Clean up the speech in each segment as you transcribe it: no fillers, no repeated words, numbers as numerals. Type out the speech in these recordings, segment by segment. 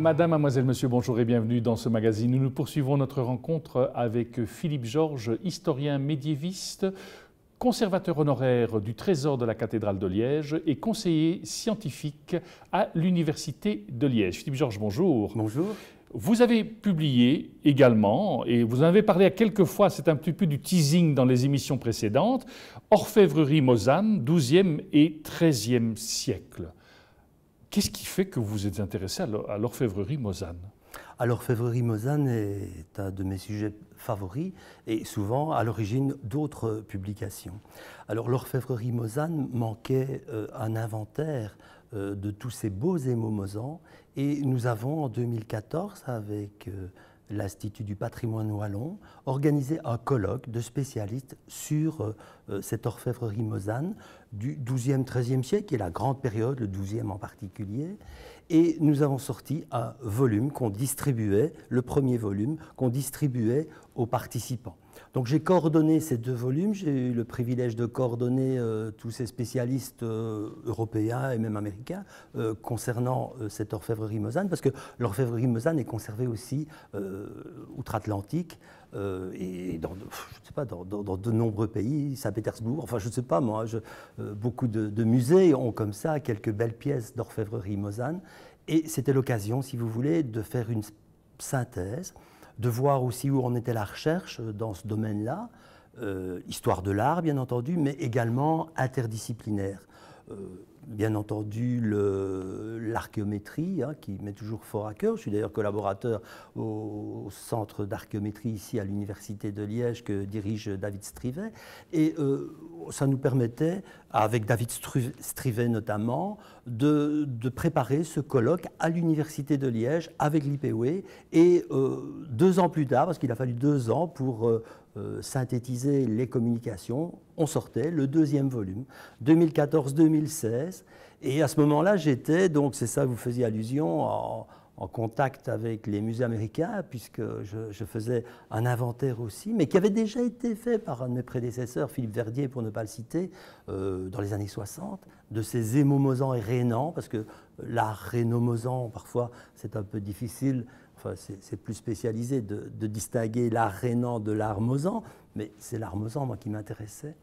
Madame, mademoiselle, monsieur, bonjour et bienvenue dans ce magazine. Nous poursuivons notre rencontre avec Philippe Georges, historien médiéviste, conservateur honoraire du Trésor de la cathédrale de Liège et conseiller scientifique à l'Université de Liège. Philippe Georges, bonjour. Bonjour. Vous avez publié également, et vous en avez parlé à quelques fois, c'est un petit peu du teasing dans les émissions précédentes, Orfèvrerie Mosane, 12e et 13e siècle. Qu'est-ce qui fait que vous vous êtes intéressé à l'orfèvrerie Mosane? Alors, l'orfèvrerie Mosane est un de mes sujets favoris et souvent à l'origine d'autres publications. Alors, l'orfèvrerie Mosane manquait un inventaire de tous ces beaux émaux mosans et nous avons en 2014, avec l'Institut du patrimoine wallon, organisé un colloque de spécialistes sur cette orfèvrerie Mosane du XIIe, XIIIe siècle, qui est la grande période, le XIIe en particulier. Et nous avons sorti un volume qu'on distribuait, le premier volume, qu'on distribuait aux participants. Donc j'ai coordonné ces deux volumes, j'ai eu le privilège de coordonner tous ces spécialistes européens et même américains concernant cette orfèvrerie Mosane, parce que l'orfèvrerie Mosane est conservée aussi outre-Atlantique et dans, je sais pas, dans de nombreux pays, Saint-Pétersbourg, enfin je ne sais pas moi, beaucoup de musées ont comme ça quelques belles pièces d'orfèvrerie Mosane, et c'était l'occasion, si vous voulez, de faire une synthèse, de voir aussi où en était la recherche dans ce domaine-là, histoire de l'art bien entendu, mais également interdisciplinaire. Bien entendu l'archéométrie, hein, qui m'est toujours fort à cœur. Je suis d'ailleurs collaborateur au centre d'archéométrie ici à l'Université de Liège que dirige David Strivet. Et ça nous permettait, avec David Strivet notamment, de préparer ce colloque à l'Université de Liège avec l'IPOE. Et 2 ans plus tard, parce qu'il a fallu 2 ans pour synthétiser les communications, on sortait le 2e volume, 2014-2016. Et à ce moment-là, j'étais, donc c'est ça que vous faisiez allusion, en contact avec les musées américains, puisque je faisais un inventaire aussi, mais qui avait déjà été fait par un de mes prédécesseurs, Philippe Verdier, pour ne pas le citer, dans les années 60, de ces émaux mosans et rhénans, parce que l'art rhéno-mosan, parfois, c'est un peu difficile. Enfin, c'est plus spécialisé de distinguer l'art rhénan de l'art mosan, mais c'est l'art mosan, moi, qui m'intéressait.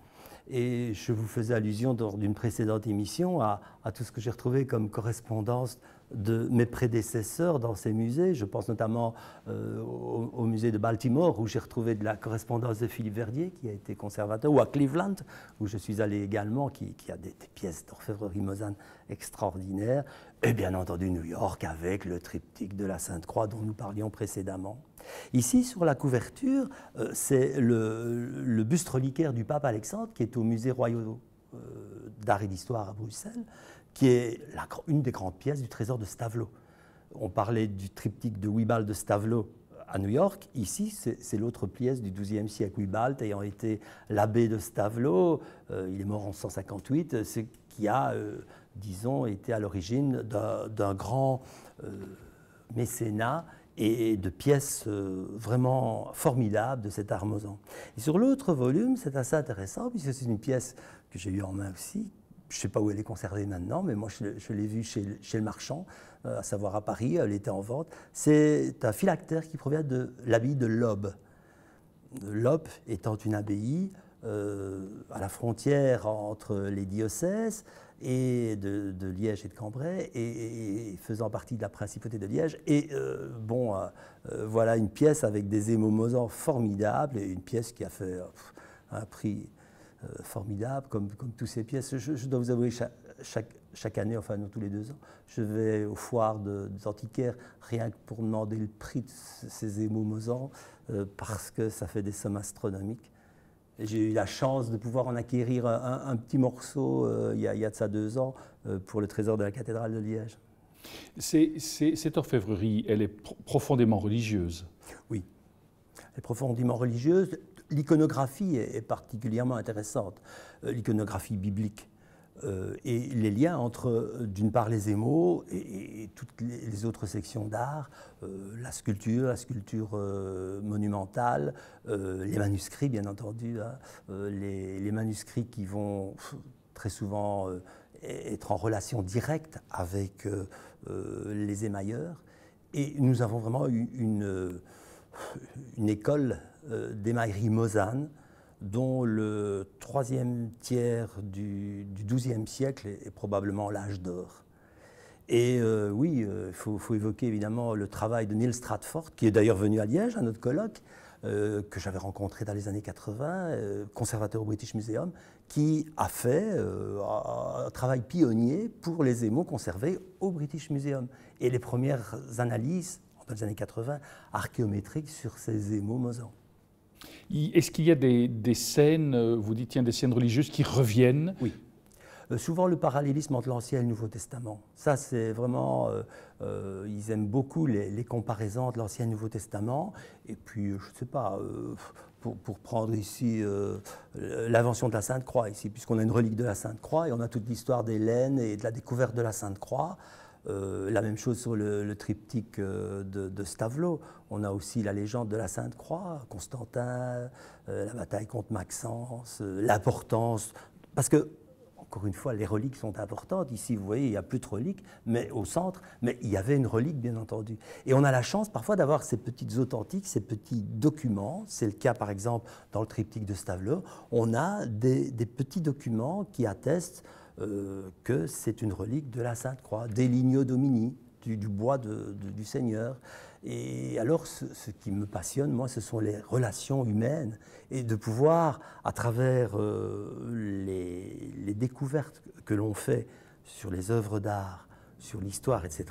Et je vous faisais allusion lors d'une précédente émission à tout ce que j'ai retrouvé comme correspondance de mes prédécesseurs dans ces musées. Je pense notamment au musée de Baltimore, où j'ai retrouvé de la correspondance de Philippe Verdier, qui a été conservateur, ou à Cleveland, où je suis allé également, qui a des pièces d'orfèvrerie Mosane extraordinaires, et bien entendu New York, avec le triptyque de la Sainte-Croix dont nous parlions précédemment. Ici, sur la couverture, c'est le buste reliquaire du pape Alexandre, qui est au musée royal d'art et d'histoire à Bruxelles, qui est une des grandes pièces du trésor de Stavelot. On parlait du triptyque de Wiebald de Stavelot à New York. Ici, c'est l'autre pièce du XIIe siècle, Wiebald ayant été l'abbé de Stavelot. Il est mort en 158, ce qui a, disons, été à l'origine d'un grand mécénat et de pièces vraiment formidables de cet art mosan. Et sur l'autre volume, c'est assez intéressant, puisque c'est une pièce que j'ai eue en main aussi. Je ne sais pas où elle est conservée maintenant, mais moi je l'ai vue chez le marchand, à savoir à Paris, elle était en vente. C'est un phylactère qui provient de l'abbaye de Lobbes. Lobbes étant une abbaye à la frontière entre les diocèses et de Liège et de Cambrai, et faisant partie de la principauté de Liège. Et voilà une pièce avec des émaux mosans formidables, et une pièce qui a fait un prix formidable, comme toutes ces pièces. Je dois vous avouer, chaque année, enfin non, tous les 2 ans, je vais aux foires des antiquaires, rien que pour demander le prix de ces émaux mosans, parce que ça fait des sommes astronomiques. J'ai eu la chance de pouvoir en acquérir un petit morceau il y a de ça 2 ans pour le trésor de la cathédrale de Liège. Cette orfèvrerie, elle est profondément religieuse. Oui, elle est profondément religieuse. L'iconographie est particulièrement intéressante, l'iconographie biblique. Et les liens entre, d'une part, les émaux et toutes les autres sections d'art, la sculpture monumentale, les manuscrits, bien entendu, hein, les manuscrits qui vont très souvent être en relation directe avec les émailleurs. Et nous avons vraiment une école d'émaillerie mosane dont le troisième tiers du XIIe siècle est probablement l'âge d'or. Et oui, il faut évoquer évidemment le travail de Neil Stratford, qui est d'ailleurs venu à Liège, à notre colloque, que j'avais rencontré dans les années 80, conservateur au British Museum, qui a fait un travail pionnier pour les émaux conservés au British Museum. Et les premières analyses, dans les années 80, archéométriques sur ces émaux mosans. Est-ce qu'il y a des scènes, vous dites, tiens, des scènes religieuses qui reviennent? Oui. Souvent le parallélisme entre l'Ancien et le Nouveau Testament. Ça, c'est vraiment... ils aiment beaucoup les comparaisons entre l'Ancien et le Nouveau Testament. Et puis, je ne sais pas, pour prendre ici l'invention de la Sainte Croix, ici, puisqu'on a une relique de la Sainte Croix et on a toute l'histoire d'Hélène et de la découverte de la Sainte Croix. La même chose sur le triptyque de Stavelot. On a aussi la légende de la Sainte Croix, Constantin, la bataille contre Maxence, l'importance... Parce que, encore une fois, les reliques sont importantes. Ici, vous voyez, il n'y a plus de reliques, mais au centre, mais il y avait une relique, bien entendu. Et on a la chance parfois d'avoir ces petites authentiques, ces petits documents. C'est le cas, par exemple, dans le triptyque de Stavelot. On a des petits documents qui attestent que c'est une relique de la Sainte Croix, des Lignio Domini, du bois du Seigneur. Et alors, ce qui me passionne, moi, ce sont les relations humaines et de pouvoir, à travers les découvertes que l'on fait sur les œuvres d'art, sur l'histoire, etc.,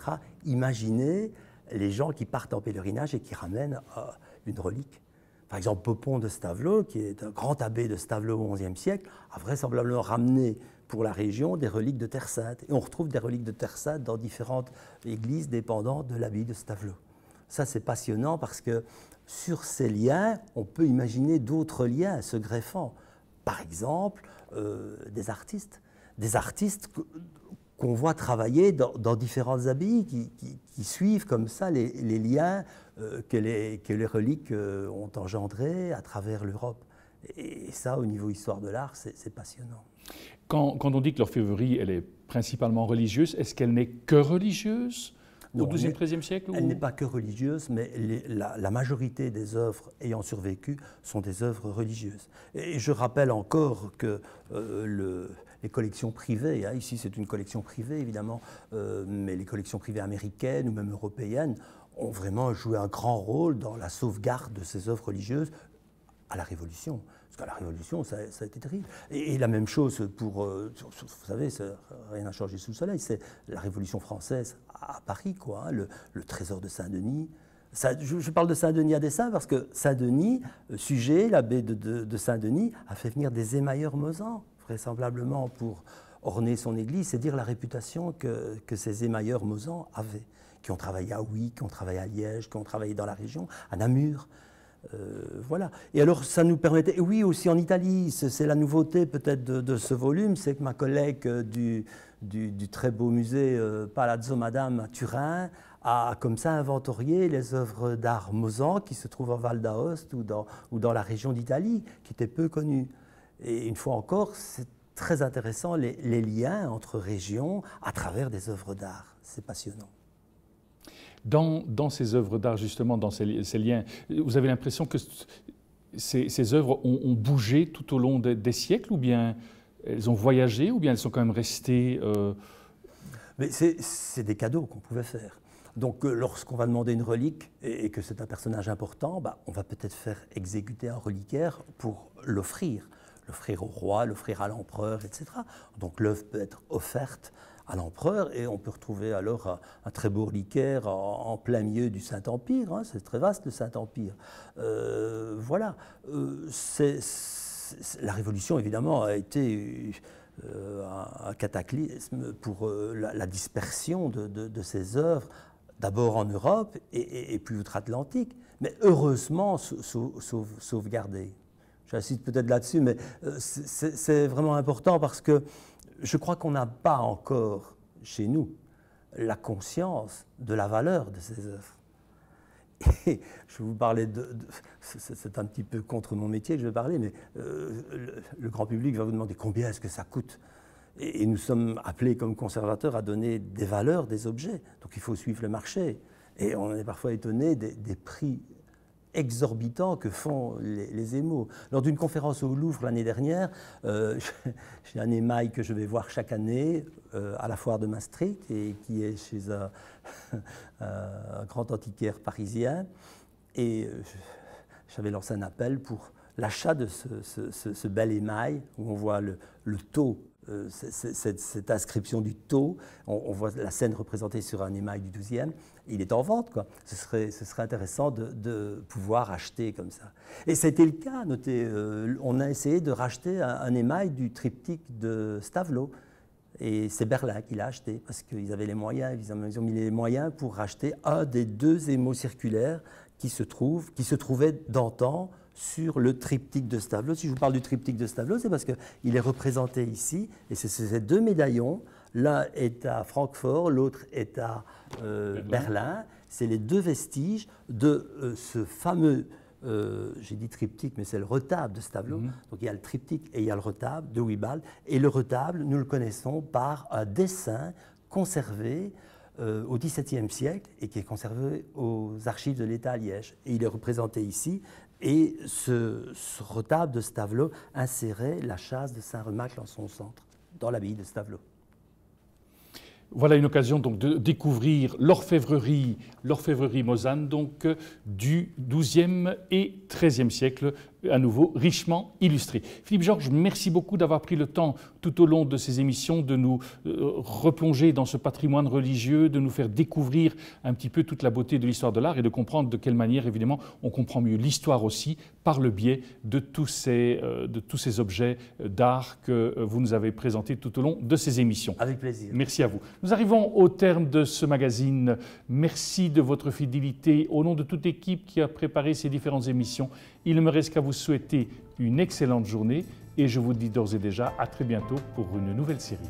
imaginer les gens qui partent en pèlerinage et qui ramènent une relique. Par exemple, Popon de Stavelot, qui est un grand abbé de Stavelot au XIe siècle, a vraisemblablement ramené pour la région des reliques de Terre Sainte. Et on retrouve des reliques de Terre Sainte dans différentes églises dépendantes de l'abbaye de Stavelot. Ça, c'est passionnant parce que sur ces liens, on peut imaginer d'autres liens se greffant. Par exemple, des artistes qu'on voit travailler dans différentes abbayes, qui suivent comme ça les liens que les reliques ont engendrés à travers l'Europe. Et ça, au niveau histoire de l'art, c'est passionnant. Quand on dit que l'orfèvrerie, elle est principalement religieuse, est-ce qu'elle n'est que religieuse au XIIe, XIIIe siècle? Elle n'est pas que religieuse, mais la majorité des œuvres ayant survécu sont des œuvres religieuses. Et je rappelle encore que les collections privées, hein, ici c'est une collection privée évidemment, mais les collections privées américaines ou même européennes ont vraiment joué un grand rôle dans la sauvegarde de ces œuvres religieuses à la Révolution. Parce qu'à la Révolution, ça a été terrible. Et la même chose pour, vous savez, rien n'a changé sous le soleil, c'est la Révolution française à Paris, quoi, hein, le trésor de Saint-Denis. Je parle de Saint-Denis à dessein parce que Saint-Denis, Suger, l'abbé de Saint-Denis, a fait venir des émailleurs mosans, vraisemblablement pour orner son église. C'est dire la réputation que ces émailleurs mosans avaient, qui ont travaillé à Huy, qui ont travaillé à Liège, qui ont travaillé dans la région, à Namur. Voilà. Et alors, ça nous permettait... Oui, aussi en Italie, c'est la nouveauté peut-être de ce volume, c'est que ma collègue du très beau musée Palazzo Madame à Turin a comme ça inventorié les œuvres d'art mosan qui se trouvent en Val d'Aoste ou dans la région d'Italie, qui étaient peu connues. Et une fois encore, c'est très intéressant les liens entre régions à travers des œuvres d'art. C'est passionnant. Dans ces œuvres d'art, justement, dans ces liens, vous avez l'impression que ces œuvres ont bougé tout au long des siècles, ou bien elles ont voyagé, ou bien elles sont quand même restées... Mais c'est des cadeaux qu'on pouvait faire. Donc lorsqu'on va demander une relique et que c'est un personnage important, bah, on va peut-être faire exécuter un reliquaire pour l'offrir au roi, l'offrir à l'empereur, etc. Donc l'œuvre peut être offerte à l'empereur et on peut retrouver alors un très beau reliquaire en plein milieu du Saint-Empire, hein, c'est très vaste le Saint-Empire. Voilà, la Révolution évidemment a été un cataclysme pour la dispersion de ces œuvres, d'abord en Europe et puis outre-Atlantique, mais heureusement sauvegardées. J'insiste peut-être là-dessus, mais c'est vraiment important parce que je crois qu'on n'a pas encore, chez nous, la conscience de la valeur de ces œuvres. Et je vais vous parler c'est un petit peu contre mon métier que je vais parler, mais le grand public va vous demander combien est-ce que ça coûte. Et nous sommes appelés comme conservateurs à donner des valeurs, des objets. Donc il faut suivre le marché. Et on est parfois étonné des prix exorbitants que font les émaux. Lors d'une conférence au Louvre l'année dernière, j'ai un émail que je vais voir chaque année à la foire de Maastricht et qui est chez un grand antiquaire parisien. Et j'avais lancé un appel pour l'achat de ce bel émail où on voit le tau. Cette inscription du tau, on voit la scène représentée sur un émail du XIIe, il est en vente, quoi. Ce serait intéressant de pouvoir acheter comme ça. Et ça a été le cas, notez, on a essayé de racheter un émail du triptyque de Stavelot, et c'est Berlin qui l'a acheté, parce qu'ils avaient les moyens, ils ont mis les moyens pour racheter un des 2 émaux circulaires qui se trouvaient d'antan sur le triptyque de Stavelot. Si je vous parle du triptyque de Stavelot, c'est parce qu'il est représenté ici, et c'est ces 2 médaillons. L'un est à Francfort, l'autre est à Berlin. C'est les 2 vestiges de ce fameux, j'ai dit triptyque, mais c'est le retable de Stavelot. Donc il y a le triptyque et il y a le retable de Willibald. Et le retable, nous le connaissons par un dessin conservé au XVIIe siècle et qui est conservé aux archives de l'État à Liège. Et il est représenté ici. Et ce retable de Stavelot insérait la châsse de Saint-Remacle en son centre, dans l'abbaye de Stavelot. Voilà une occasion donc de découvrir l'orfèvrerie mosane donc du XIIe et XIIIe siècle, à nouveau richement illustrée. Philippe Georges, merci beaucoup d'avoir pris le temps tout au long de ces émissions de nous replonger dans ce patrimoine religieux, de nous faire découvrir un petit peu toute la beauté de l'histoire de l'art et de comprendre de quelle manière, évidemment, on comprend mieux l'histoire aussi par le biais de tous ces objets d'art que vous nous avez présentés tout au long de ces émissions. Avec plaisir. Merci à vous. Nous arrivons au terme de ce magazine. Merci de votre fidélité. Au nom de toute l'équipe qui a préparé ces différentes émissions, il ne me reste qu'à vous souhaiter une excellente journée et je vous dis d'ores et déjà à très bientôt pour une nouvelle série.